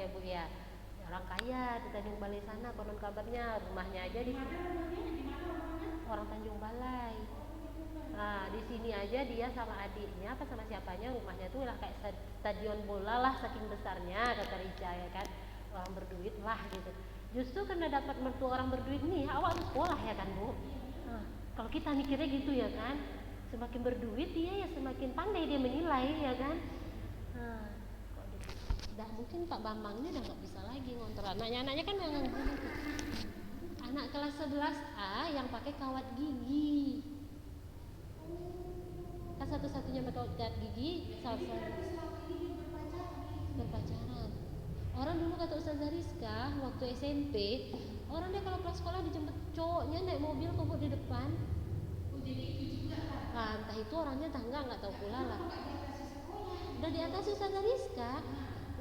ya Bu ya. Orang kaya di Tanjung Balai sana, konon kabarnya rumahnya aja di orang Tanjung Balai. Nah, di sini aja dia sama adiknya apa sama siapanya rumahnya tuh lah kayak stadion bola lah saking besarnya kata Rica ya kan. Orang berduit lah gitu. Justru karena dapat mertua orang berduit nih, awak harus sekolah ya kan Bu. Nah, kalau kita mikirnya gitu ya kan, semakin berduit dia ya semakin pandai dia menilai ya kan. Nah, kok gitu. Udah mungkin Pak Bambang ini udah nggak bisa lagi ngontrak. Anaknya kan yang gini tuh. Anak kelas 11A yang pakai kawat gigi. Kan satu-satunya pakai kawat gigi salsa berpacaran. Orang dulu kata Ustazah Rizka waktu SMP, orang dia kalau pulang sekolah dijemput cowoknya naik mobil kok di depan. Nah, entah itu orangnya tangga nggak tahu pula lah. Udah di atas Ustazah Rizka,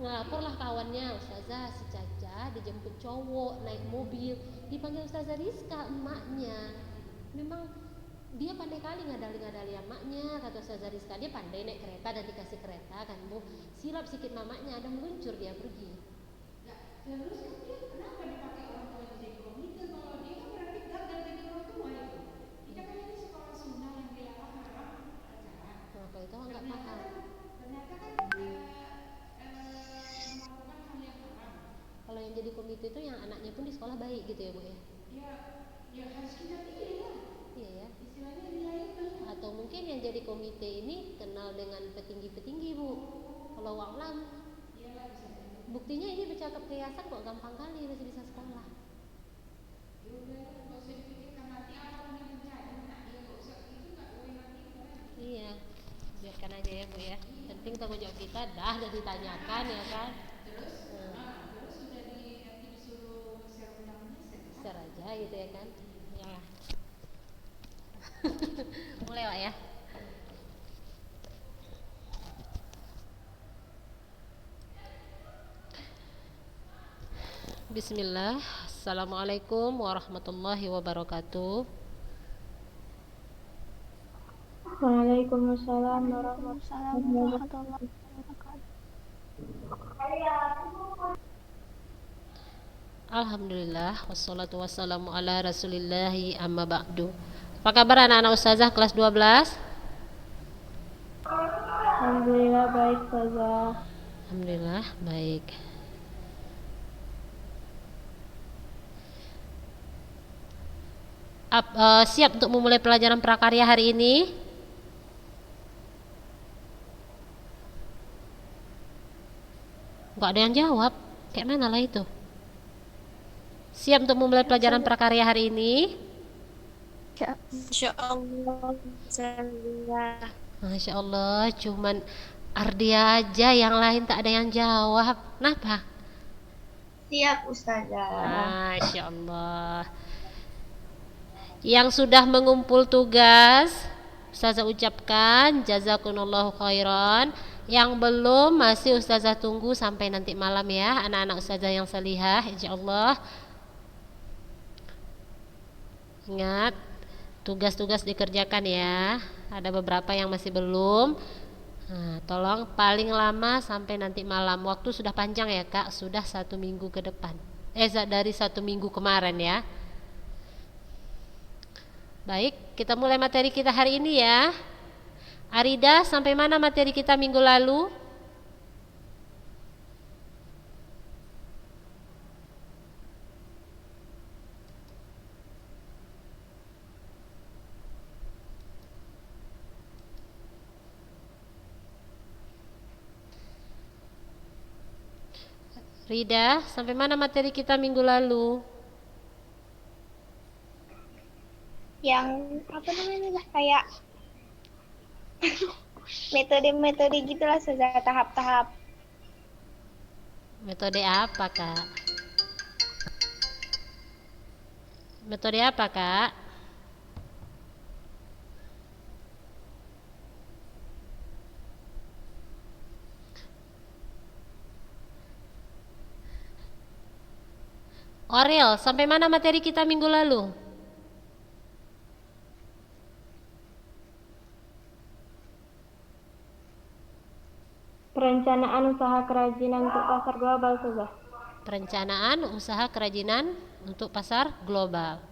ngelaporlah kawannya Ustazah si Caca dijemput cowok naik mobil, dipanggil Ustazah Rizka emaknya. Memang dia pandai kali ngadali emaknya kata Ustazah Rizka, dia pandai naik kereta dan dikasih kereta kan Bu, silap sikit mamanya ada meluncur dia pergi. Terus kan dia kenapa dipakai orang tua jadi komite kalau dia kan berarti gagal jadi orang tua itu. Kita kan ini sekolah sunnah yang dilarang haram pacaran. Nah, kalau itu nggak paham. Ternyata kan melakukan hal yang haram. Kalau yang jadi komite itu yang anaknya pun di sekolah baik gitu ya Bu ya? Ya harus kita pilih lah. Iya ya. Istilahnya nilai itu. Atau mungkin yang jadi komite ini kenal dengan petinggi-petinggi Bu. Kalau wa'lam. Buktinya ini bercakap ke yayasan kok gampang kali masih bisa sekolah. Iya, biarkan aja ya Bu ya. Penting tanggung jawab kita dah ditanyakan ya kan. Terus sudah disuruh share undangnya share aja gitu ya kan. Ya. Mulai Wak ya. Bismillah. Assalamualaikum warahmatullahi wabarakatuh. Waalaikumsalam warahmatullahi wabarakatuh. Alhamdulillah wassalatu wassalamu ala rasulillahi amma ba'du. Apa kabar anak-anak ustazah kelas 12? Alhamdulillah baik Ustazah. Alhamdulillah baik. Siap untuk memulai pelajaran prakarya hari ini? Gak ada yang jawab. Kayak mana lah itu? Siap untuk memulai pelajaran prakarya hari ini? Insyaallah Ustazah. Masya Allah, cuman Ardia aja yang lain tak ada yang jawab. Kenapa? Siap Ustazah. Masya Allah. Yang sudah mengumpul tugas, Ustazah ucapkan jazakumullahu khairan. Yang belum masih Ustazah tunggu sampai nanti malam ya, anak-anak Ustazah yang salihah insyaallah. Ingat, tugas-tugas dikerjakan ya. Ada beberapa yang masih belum. Nah, tolong paling lama sampai nanti malam. Waktu sudah panjang ya Kak, sudah 1 minggu ke depan. Dari 1 minggu kemarin ya. Baik, kita mulai materi kita hari ini ya. Arida, sampai mana materi kita minggu lalu? Rida, sampai mana materi kita minggu lalu? Yang apa namanya kayak metode-metode gitulah Ustazah, tahap-tahap. Metode apa Kak? Metode apa Kak? Orel, sampai mana materi kita minggu lalu? Perencanaan usaha kerajinan untuk pasar global saja. Perencanaan usaha kerajinan untuk pasar global.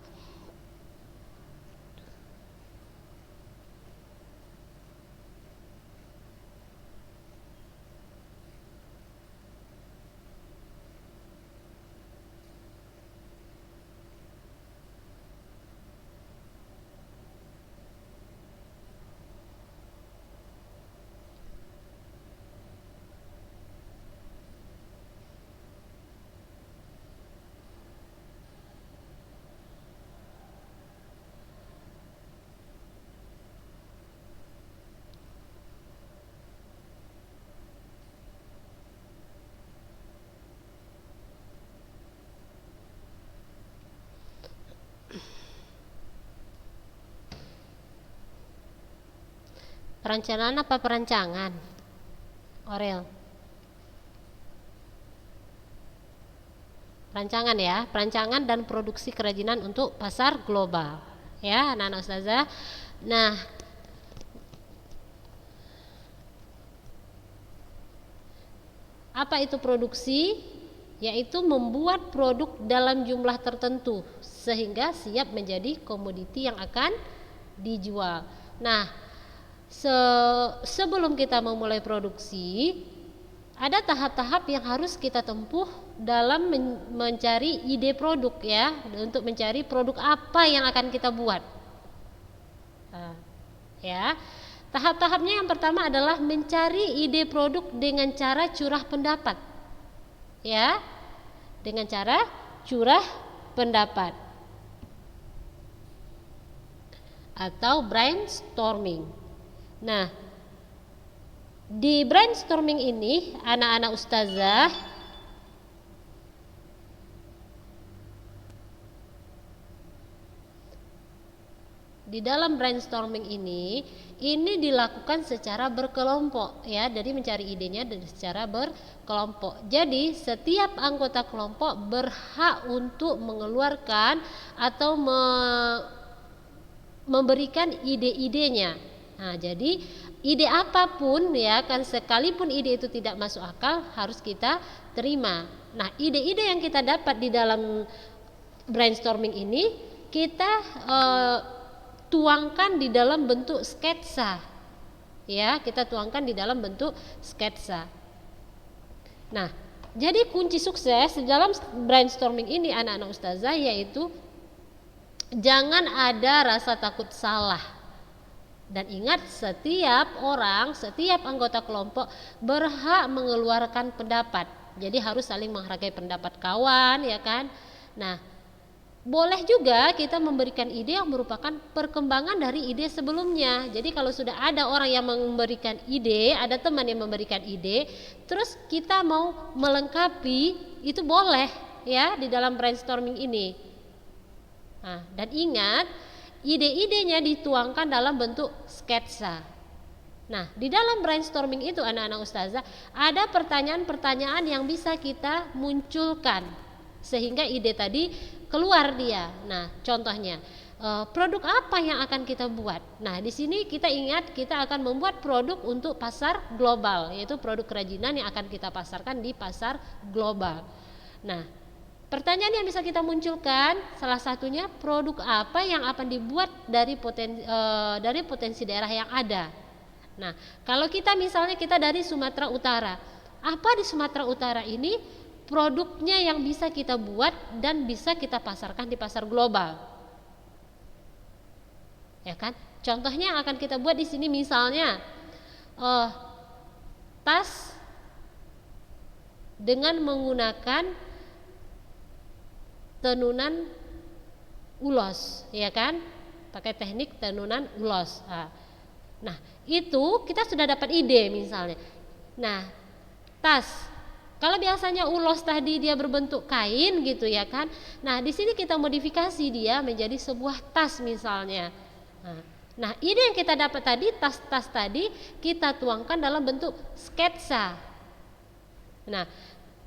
Perencanaan apa perancangan? Orel. Perancangan ya, perancangan dan produksi kerajinan untuk pasar global. Ya, anak-anak ustazah. Nah, apa itu produksi? Yaitu membuat produk dalam jumlah tertentu sehingga siap menjadi komoditi yang akan dijual. Nah, sebelum kita memulai produksi, ada tahap-tahap yang harus kita tempuh dalam mencari ide produk ya, untuk mencari produk apa yang akan kita buat. Ya, tahap-tahapnya yang pertama adalah mencari ide produk dengan cara curah pendapat. Ya, dengan cara curah pendapat atau brainstorming. Nah, di brainstorming ini anak-anak ustazah di dalam brainstorming ini dilakukan secara berkelompok ya, jadi mencari idenya secara berkelompok. Jadi setiap anggota kelompok berhak untuk mengeluarkan atau memberikan ide-idenya. Nah, jadi ide apapun ya kan, sekalipun ide itu tidak masuk akal harus kita terima. Nah, ide-ide yang kita dapat di dalam brainstorming ini kita tuangkan di dalam bentuk sketsa. Ya, kita tuangkan di dalam bentuk sketsa. Nah, jadi kunci sukses di dalam brainstorming ini anak-anak ustazah yaitu jangan ada rasa takut salah. Dan ingat, setiap orang, setiap anggota kelompok berhak mengeluarkan pendapat. Jadi harus saling menghargai pendapat kawan, ya kan? Nah, boleh juga kita memberikan ide yang merupakan perkembangan dari ide sebelumnya. Jadi kalau sudah ada orang yang memberikan ide, ada teman yang memberikan ide, terus kita mau melengkapi, itu boleh ya di dalam brainstorming ini. Nah, dan ingat, ide-idenya dituangkan dalam bentuk sketsa. Nah, di dalam brainstorming itu anak-anak ustazah ada pertanyaan-pertanyaan yang bisa kita munculkan sehingga ide tadi keluar dia. Nah, contohnya produk apa yang akan kita buat? Nah, di sini kita ingat kita akan membuat produk untuk pasar global, yaitu produk kerajinan yang akan kita pasarkan di pasar global. Nah, pertanyaan yang bisa kita munculkan salah satunya produk apa yang akan dibuat dari potensi daerah yang ada. Nah, kalau kita misalnya kita dari Sumatera Utara, apa di Sumatera Utara ini produknya yang bisa kita buat dan bisa kita pasarkan di pasar global? Ya kan? Contohnya akan kita buat di sini misalnya tas dengan menggunakan tenunan ulos, ya kan? Pakai teknik tenunan ulos. Nah, itu kita sudah dapat ide misalnya. Nah, tas. Kalau biasanya ulos tadi dia berbentuk kain gitu ya kan? Nah, di sini kita modifikasi dia menjadi sebuah tas misalnya. Nah, ide yang kita dapat tadi, tas-tas tadi kita tuangkan dalam bentuk sketsa. Nah,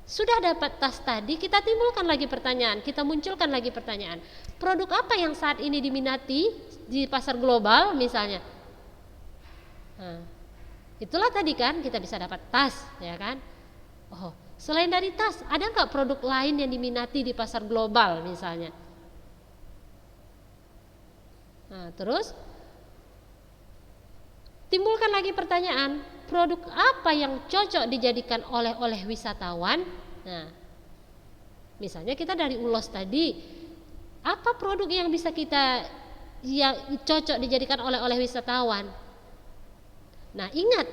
sudah dapat tas tadi, kita timbulkan lagi pertanyaan, kita munculkan lagi pertanyaan. Produk apa yang saat ini diminati di pasar global misalnya? Nah, Itulah tadi kan kita bisa dapat tas, ya kan? Oh, selain dari tas, ada nggak produk lain yang diminati di pasar global misalnya? Nah, terus timbulkan lagi pertanyaan, produk apa yang cocok dijadikan oleh-oleh wisatawan? Nah, misalnya kita dari ulos tadi, apa produk yang bisa kita yang cocok dijadikan oleh-oleh wisatawan? Nah, ingat,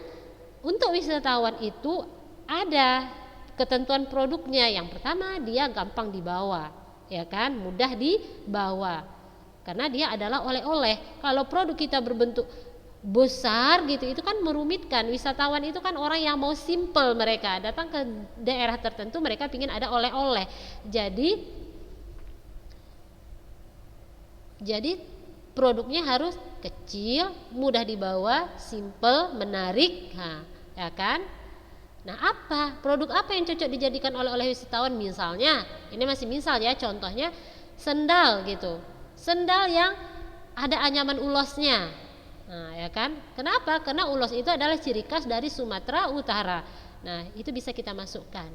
untuk wisatawan itu ada ketentuan produknya. Yang pertama, dia gampang dibawa, ya kan? Mudah dibawa. Karena dia adalah oleh-oleh. Kalau produk kita berbentuk besar gitu, itu kan merumitkan. Wisatawan itu kan orang yang mau simple, mereka datang ke daerah tertentu, mereka ingin ada oleh-oleh. Jadi produknya harus kecil, mudah dibawa, simple, menarik, ya kan? Nah, produk apa yang cocok dijadikan oleh wisatawan? Misalnya, ini masih misal ya, contohnya sendal gitu, sendal yang ada anyaman ulosnya. Nah, ya kan? Kenapa? Karena ulos itu adalah ciri khas dari Sumatera Utara. Nah, itu bisa kita masukkan.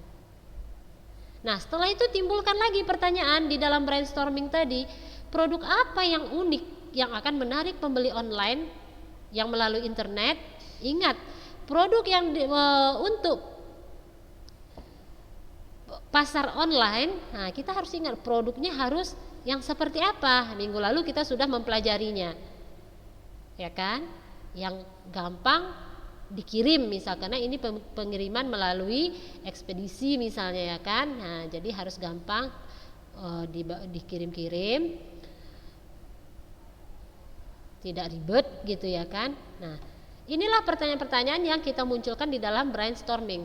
Nah, setelah itu timbulkan lagi pertanyaan di dalam brainstorming tadi, produk apa yang unik yang akan menarik pembeli online yang melalui internet? Ingat, produk yang untuk pasar online, nah kita harus ingat produknya harus yang seperti apa. Minggu lalu kita sudah mempelajarinya, ya kan? Yang gampang dikirim misalkan, karena ini pengiriman melalui ekspedisi misalnya, ya kan? Nah, jadi harus gampang dikirim-kirim, tidak ribet gitu, ya kan? Nah, inilah pertanyaan-pertanyaan yang kita munculkan di dalam brainstorming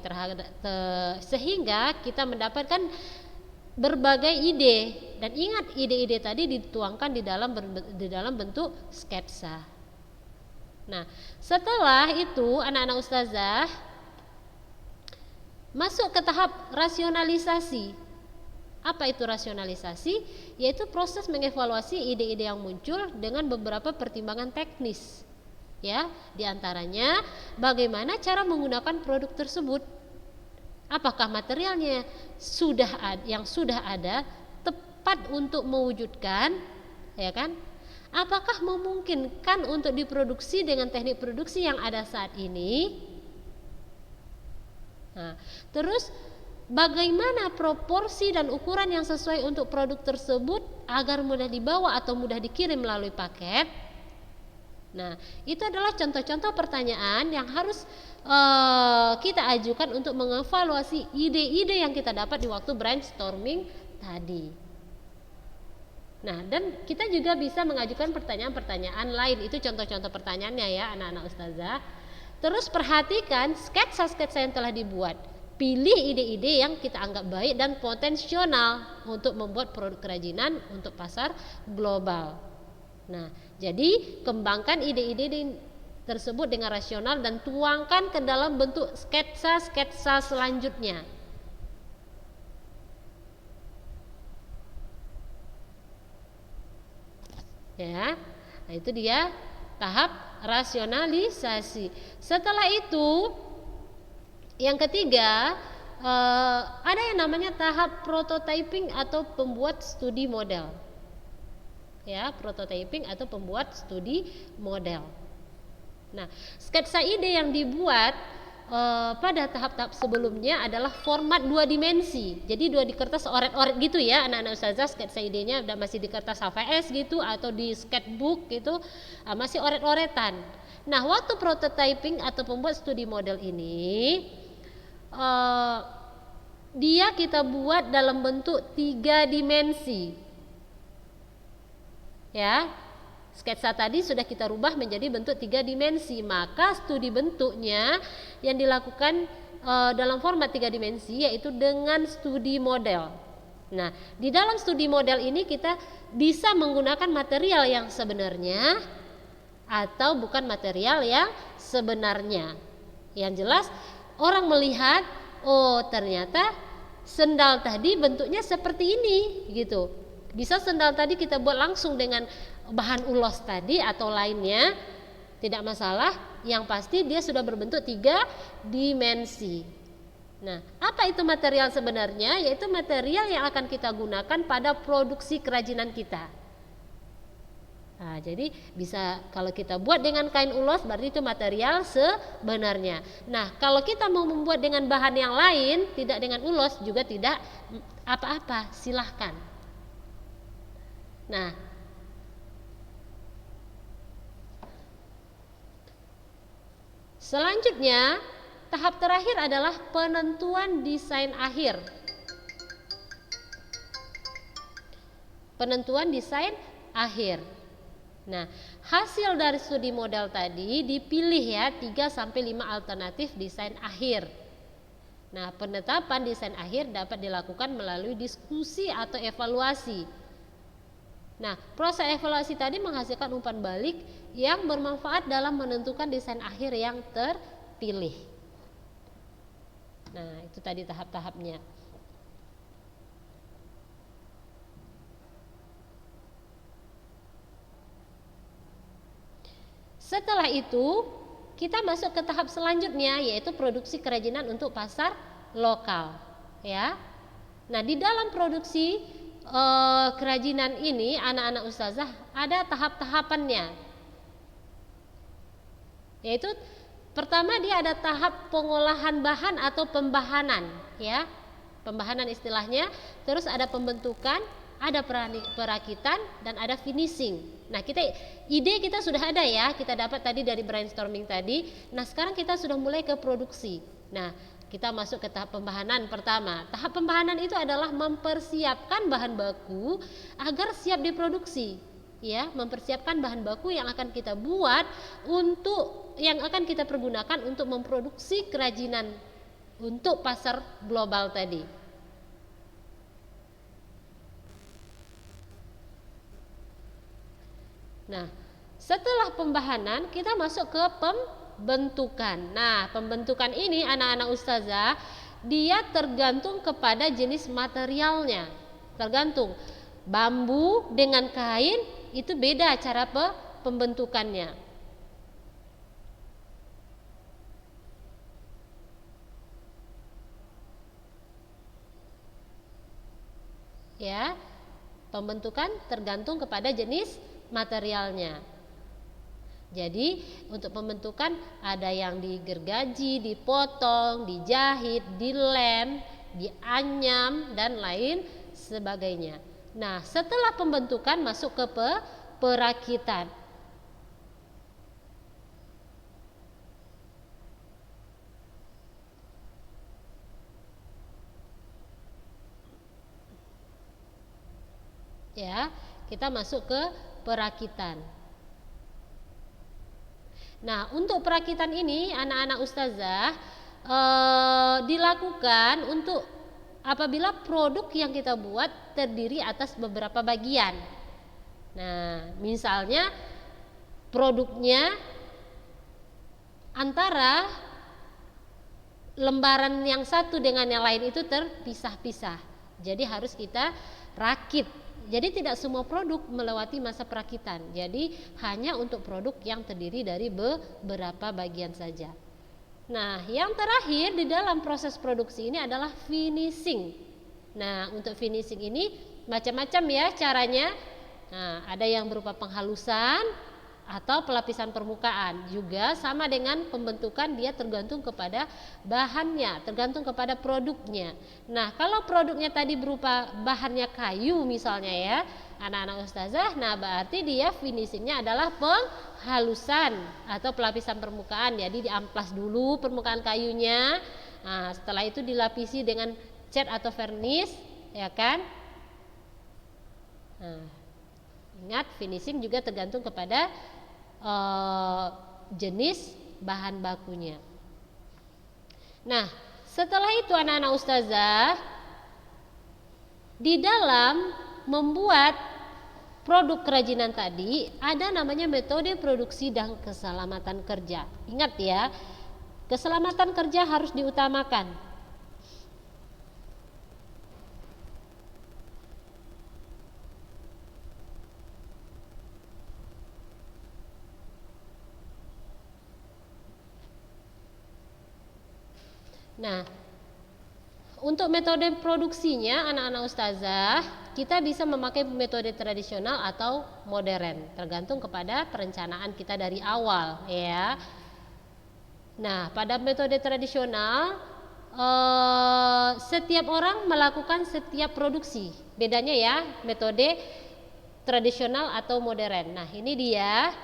sehingga kita mendapatkan berbagai ide. Dan ingat, ide-ide tadi dituangkan di dalam bentuk sketsa. Nah, setelah itu anak-anak ustazah masuk ke tahap rasionalisasi. Apa itu rasionalisasi? Yaitu proses mengevaluasi ide-ide yang muncul dengan beberapa pertimbangan teknis. Ya, diantaranya bagaimana cara menggunakan produk tersebut. Apakah materialnya yang sudah ada tepat untuk mewujudkan, ya kan? Apakah memungkinkan untuk diproduksi dengan teknik produksi yang ada saat ini? Nah, terus bagaimana proporsi dan ukuran yang sesuai untuk produk tersebut agar mudah dibawa atau mudah dikirim melalui paket? Nah, itu adalah contoh-contoh pertanyaan yang harus kita ajukan untuk mengevaluasi ide-ide yang kita dapat di waktu brainstorming tadi. Nah, dan kita juga bisa mengajukan pertanyaan-pertanyaan lain. Itu contoh-contoh pertanyaannya ya anak-anak ustazah. Terus perhatikan sketsa-sketsa yang telah dibuat. Pilih ide-ide yang kita anggap baik dan potensial untuk membuat produk kerajinan untuk pasar global. Nah, jadi kembangkan ide-ide tersebut dengan rasional dan tuangkan ke dalam bentuk sketsa-sketsa selanjutnya. Ya, nah itu dia tahap rasionalisasi. Setelah itu, yang ketiga, ada yang namanya tahap prototyping atau pembuat studi model. Ya, prototyping atau pembuat studi model. Nah, sketsa ide yang dibuat pada tahap-tahap sebelumnya adalah format 2 dimensi. Jadi di kertas oret-oret gitu ya anak-anak ustazah, sketsa idenya udah masih di kertas HVS gitu atau di sketchbook gitu, masih oret-oretan. Nah, waktu prototyping atau pembuat studi model ini dia kita buat dalam bentuk 3 dimensi. Ya, sketsa tadi sudah kita rubah menjadi bentuk 3 dimensi, maka studi bentuknya yang dilakukan dalam format 3 dimensi yaitu dengan studi model. Nah, di dalam studi model ini kita bisa menggunakan material yang sebenarnya atau bukan material yang sebenarnya. Yang jelas orang melihat, oh ternyata sendal tadi bentuknya seperti ini gitu. Bisa sendal tadi kita buat langsung dengan bahan ulos tadi atau lainnya, tidak masalah. yang pasti dia sudah berbentuk 3 dimensi. Nah, apa itu material sebenarnya? Yaitu material yang akan kita gunakan pada produksi kerajinan kita. Nah, jadi bisa kalau kita buat dengan kain ulos berarti itu material sebenarnya. Nah, kalau kita mau membuat dengan bahan yang lain, tidak dengan ulos juga tidak apa-apa, silahkan. Nah, selanjutnya tahap terakhir adalah penentuan desain akhir. Penentuan desain akhir. Nah, hasil dari studi model tadi dipilih ya 3-5 alternatif desain akhir. Nah, penetapan desain akhir dapat dilakukan melalui diskusi atau evaluasi. Nah, proses evaluasi tadi menghasilkan umpan balik yang bermanfaat dalam menentukan desain akhir yang terpilih. Nah, itu tadi tahap-tahapnya. Setelah itu kita masuk ke tahap selanjutnya, yaitu produksi kerajinan untuk pasar lokal, ya. Nah, di dalam produksi kerajinan ini anak-anak ustazah ada tahap-tahapannya, yaitu pertama dia ada tahap pengolahan bahan atau pembahanan, ya, pembahanan istilahnya. Terus ada pembentukan, ada perakitan, dan ada finishing. Nah, ide kita sudah ada ya, kita dapat tadi dari brainstorming tadi. Nah, sekarang kita sudah mulai ke produksi. Nah, kita masuk ke tahap pembahanan pertama. Tahap pembahanan itu adalah mempersiapkan bahan baku agar siap diproduksi. Ya, mempersiapkan bahan baku yang akan kita buat yang akan kita pergunakan untuk memproduksi kerajinan untuk pasar global tadi. Nah, setelah pembahanan kita masuk ke pembentukan. Nah, pembentukan ini anak-anak ustazah dia tergantung kepada jenis materialnya. Tergantung. Bambu dengan kain itu beda cara pembentukannya. Ya, pembentukan tergantung kepada jenis materialnya. Jadi untuk pembentukan ada yang digergaji, dipotong, dijahit, dilem, dianyam, dan lain sebagainya. Nah, setelah pembentukan masuk ke perakitan. Ya, kita masuk ke perakitan. Nah, untuk perakitan ini anak-anak ustazah dilakukan untuk apabila produk yang kita buat terdiri atas beberapa bagian. Nah, misalnya produknya antara lembaran yang satu dengan yang lain itu terpisah-pisah. Jadi harus kita rakit. Jadi tidak semua produk melewati masa perakitan. Jadi hanya untuk produk yang terdiri dari beberapa bagian saja. Nah, yang terakhir di dalam proses produksi ini adalah finishing. Nah, untuk finishing ini macam-macam ya caranya. Nah, ada yang berupa penghalusan atau pelapisan permukaan. Juga sama dengan pembentukan, dia tergantung kepada bahannya, tergantung kepada produknya. Nah, kalau produknya tadi berupa bahannya kayu misalnya ya, anak-anak ustazah, nah berarti dia finishingnya adalah penghalusan atau pelapisan permukaan. Jadi diamplas dulu permukaan kayunya. Nah, setelah itu dilapisi dengan cat atau vernis, ya kan? Nah, ingat finishing juga tergantung kepada jenis bahan bakunya. Nah, setelah itu anak-anak ustazah, di dalam membuat produk kerajinan tadi ada namanya metode produksi dan keselamatan kerja. Ingat ya, keselamatan kerja harus diutamakan. Nah, untuk metode produksinya anak-anak ustazah, kita bisa memakai metode tradisional atau modern, tergantung kepada perencanaan kita dari awal ya. Nah, pada metode tradisional setiap orang melakukan setiap produksi. Bedanya ya, metode tradisional atau modern. Nah, ini dia.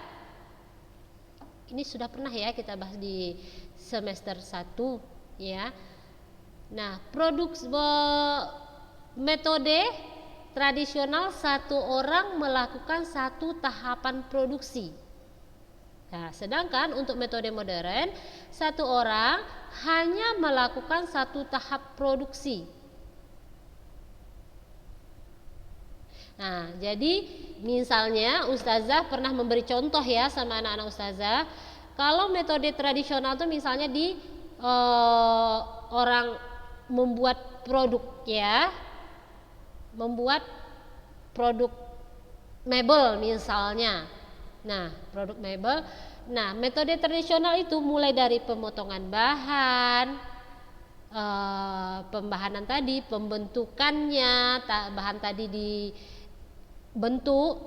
Ini sudah pernah ya kita bahas di semester 1 ya. Nah, metode tradisional satu orang melakukan satu tahapan produksi. Nah, sedangkan untuk metode modern satu orang hanya melakukan satu tahap produksi. Nah, jadi misalnya ustazah pernah memberi contoh ya sama anak-anak ustazah. Kalau metode tradisional itu misalnya di orang membuat produk ya, membuat produk mebel misalnya. Nah, produk mebel. Nah, metode tradisional itu mulai dari pemotongan bahan, pembahanan tadi, pembentukannya, bahan tadi dibentuk,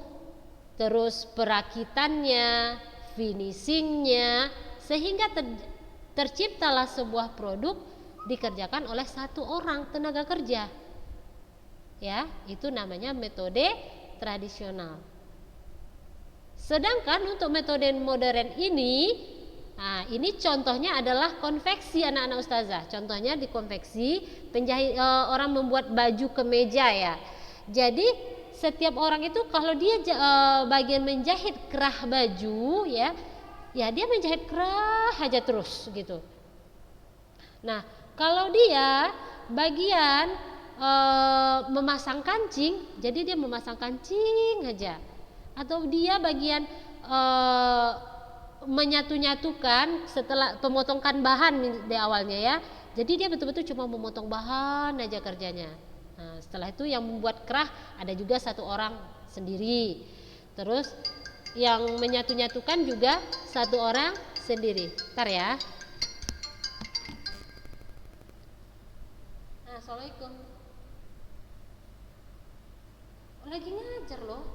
terus perakitannya, finishingnya, sehingga terciptalah sebuah produk dikerjakan oleh satu orang tenaga kerja. Ya, itu namanya metode tradisional. Sedangkan untuk metode modern ini, nah ini contohnya adalah konveksi anak-anak ustazah. Contohnya di konveksi, penjahit orang membuat baju kemeja ya. Jadi setiap orang itu kalau dia bagian menjahit kerah baju ya, ya dia menjahit kerah aja terus gitu. Nah, kalau dia bagian memasang kancing, jadi dia memasang kancing aja. Atau dia bagian menyatu-nyatukan setelah pemotongkan bahan di awalnya ya. Jadi dia betul-betul cuma memotong bahan aja kerjanya. Nah, setelah itu yang membuat kerah ada juga satu orang sendiri. Terus yang menyatu-nyatukan juga satu orang sendiri. Ntar ya. Assalamualaikum. Lagi ngajar loh.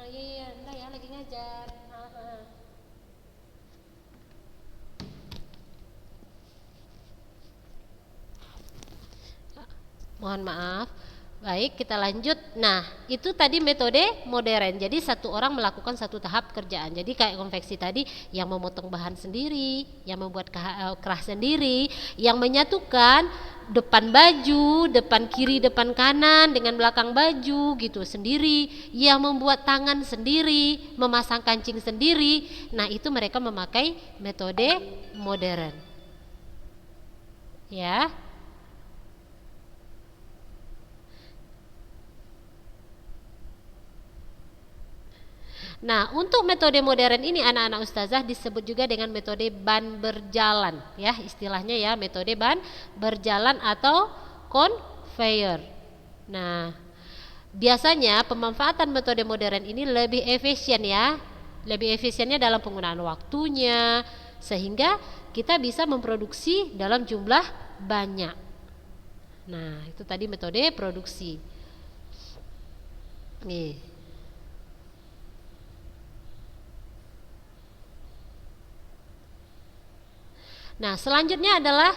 Iya, enggak ya, lagi ngajar. Mohon maaf. Baik, kita lanjut. Nah, itu tadi metode modern. Jadi satu orang melakukan satu tahap kerjaan. Jadi kayak konveksi tadi, yang memotong bahan sendiri, yang membuat kerah sendiri, yang menyatukan depan baju, depan kiri, depan kanan dengan belakang baju gitu sendiri, yang membuat tangan sendiri, memasang kancing sendiri. Nah, itu mereka memakai metode modern. Ya. Nah, untuk metode modern ini anak-anak ustazah disebut juga dengan metode ban berjalan ya, istilahnya ya, metode ban berjalan atau conveyor. Nah, biasanya pemanfaatan metode modern ini lebih efisien ya. Lebih efisiennya dalam penggunaan waktunya, sehingga kita bisa memproduksi dalam jumlah banyak. Nah, itu tadi metode produksi. Nih. Nah, selanjutnya adalah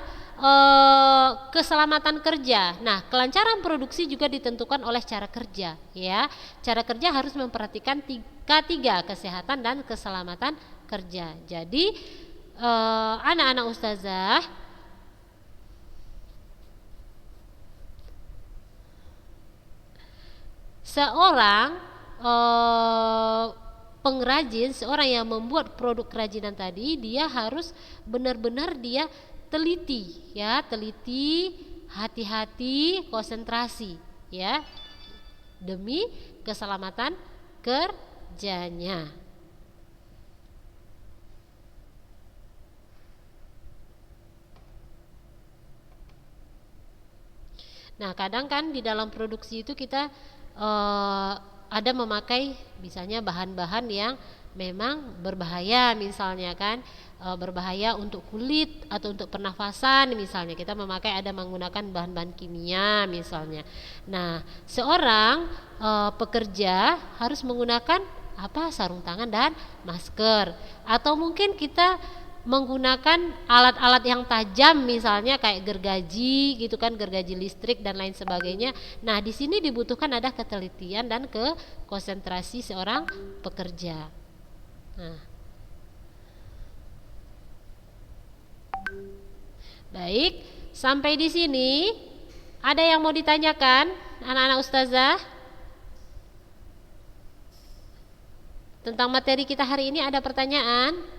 keselamatan kerja. Nah, kelancaran produksi juga ditentukan oleh cara kerja, ya. Cara kerja harus memperhatikan K3, kesehatan dan keselamatan kerja. Jadi, anak-anak ustazah, seorang pengrajin, seorang yang membuat produk kerajinan tadi, dia harus benar-benar dia teliti ya, teliti, hati-hati, konsentrasi ya, demi keselamatan kerjanya. Nah, kadang kan di dalam produksi itu kita ada memakai misalnya bahan-bahan yang memang berbahaya misalnya kan, berbahaya untuk kulit atau untuk pernafasan misalnya, kita menggunakan bahan-bahan kimia misalnya. Nah, seorang pekerja harus menggunakan sarung tangan dan masker, atau mungkin kita menggunakan alat-alat yang tajam misalnya kayak gergaji gitu kan, gergaji listrik dan lain sebagainya. Nah, di sini dibutuhkan ada ketelitian dan konsentrasi seorang pekerja. Nah, baik, sampai di sini ada yang mau ditanyakan anak-anak ustazah? Tentang materi kita hari ini ada pertanyaan?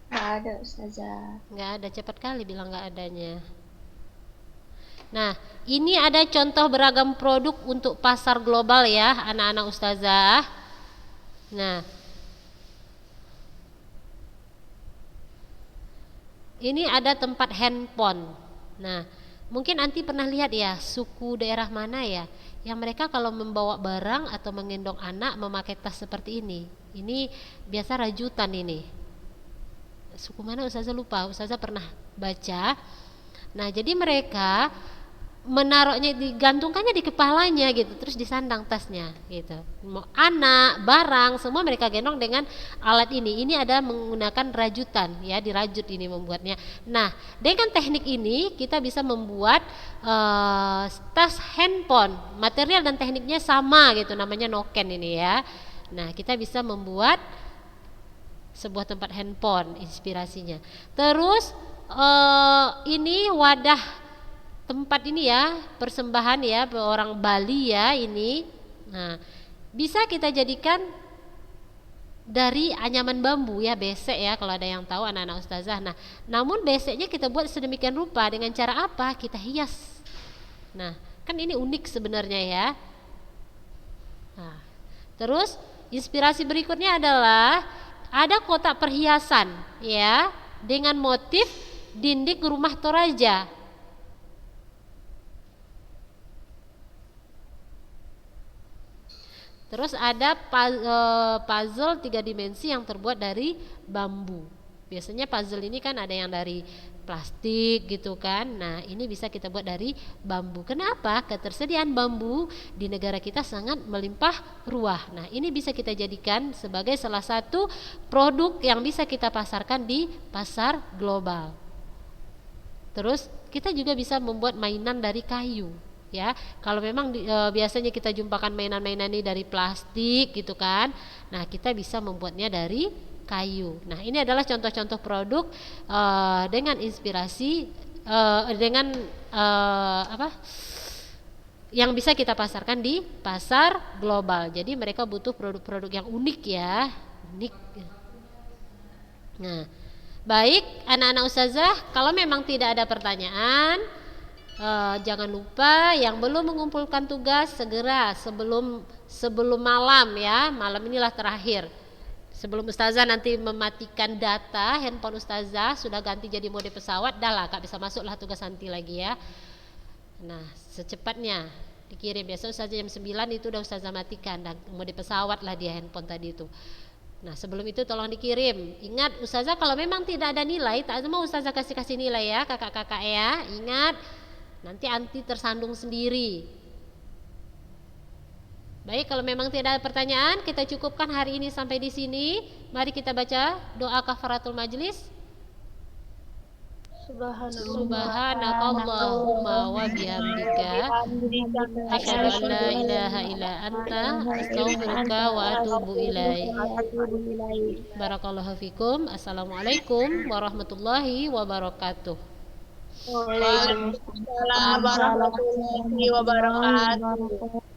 Nggak ada ustazah. Nggak ada, cepat kali bilang nggak adanya. Nah, ini ada contoh beragam produk untuk pasar global ya anak-anak ustazah. Nah, ini ada tempat handphone. Nah, mungkin Anti pernah lihat ya, suku daerah mana ya yang mereka kalau membawa barang atau menggendong anak memakai tas seperti ini. Ini biasa rajutan ini. Suku mana ustazah lupa, ustazah pernah baca. Nah, jadi mereka menaruhnya, digantungkannya di kepalanya gitu, terus disandang tasnya gitu. Mau anak, barang, semua mereka gendong dengan alat ini. Ini ada menggunakan rajutan ya, dirajut ini membuatnya. Nah, dengan teknik ini kita bisa membuat tas handphone. Material dan tekniknya sama gitu, namanya noken ini ya. Nah, kita bisa membuat sebuah tempat handphone inspirasinya. Terus ini wadah tempat ini ya, persembahan ya orang Bali ya ini. Nah, bisa kita jadikan dari anyaman bambu ya, besek ya kalau ada yang tahu anak-anak ustazah. Nah, namun beseknya kita buat sedemikian rupa dengan cara apa? Kita hias. Nah, kan ini unik sebenarnya ya. Nah, terus inspirasi berikutnya adalah ada kotak perhiasan ya dengan motif dinding rumah Toraja. Terus ada puzzle 3 dimensi yang terbuat dari bambu. Biasanya puzzle ini kan ada yang dari plastik gitu kan. Nah, ini bisa kita buat dari bambu. Kenapa? Ketersediaan bambu di negara kita sangat melimpah ruah. Nah, ini bisa kita jadikan sebagai salah satu produk yang bisa kita pasarkan di pasar global. Terus kita juga bisa membuat mainan dari kayu. Ya, kalau memang biasanya kita jumpakan mainan-mainan ini dari plastik gitu kan. Nah, kita bisa membuatnya dari kayu. Nah, ini adalah contoh-contoh produk dengan inspirasi yang bisa kita pasarkan di pasar global. Jadi mereka butuh produk-produk yang unik ya, unik. Nah, baik anak-anak ustazah, kalau memang tidak ada pertanyaan, jangan lupa yang belum mengumpulkan tugas segera sebelum malam ya, malam inilah terakhir. Sebelum ustazah nanti mematikan data handphone ustazah sudah ganti jadi mode pesawat, dah lah gak bisa masuklah tugas nanti lagi ya. Nah, secepatnya dikirim. Biasa ustazah jam 9 itu udah ustazah matikan dan mode pesawat lah dia handphone tadi itu. Nah, sebelum itu tolong dikirim. Ingat ustazah kalau memang tidak ada nilai, tak mau ustazah kasih nilai ya kakak-kakak ya. Ingat, nanti Anti tersandung sendiri. Baik, kalau memang tidak ada pertanyaan, kita cukupkan hari ini sampai di sini. Mari kita baca doa kafaratul majlis. Subhanakallahumma wa bihamdika asyhadu an la ilaha illa anta astaghfiruka wa atubu ilaik. Barakallahu fikum. Assalamualaikum warahmatullahi wabarakatuh. Waalaikumsalam warahmatullahi wabarakatuh.